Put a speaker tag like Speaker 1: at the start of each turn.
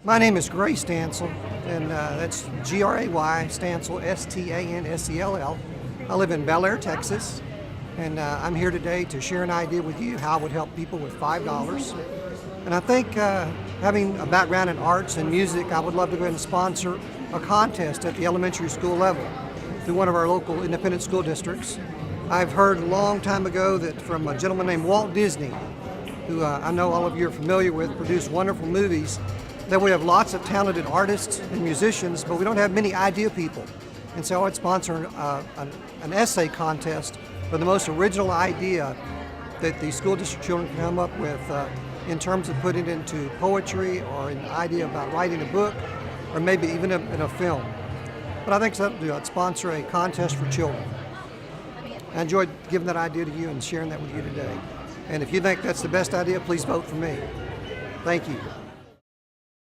Speaker 1: My name is Gray Stansel, and that's Gray Stansel, Stansell. I live in Bel Air, Texas, and I'm here today to share an idea with you how it would help people with $5. And I think having a background in arts and music, I would love to go ahead and sponsor a contest at the elementary school level through one of our local independent school districts. I've heard a long time ago that from a gentleman named Walt Disney, who I know all of you are familiar with, produced wonderful movies, that we have lots of talented artists and musicians, but we don't have many idea people. And so I would sponsor an essay contest for the most original idea that the school district children can come up with in terms of putting it into poetry or an idea about writing a book or maybe even in a film. But I think something to do. I'd sponsor a contest for children. I enjoyed giving that idea to you and sharing that with you today. And if you think that's the best idea, please vote for me. Thank you.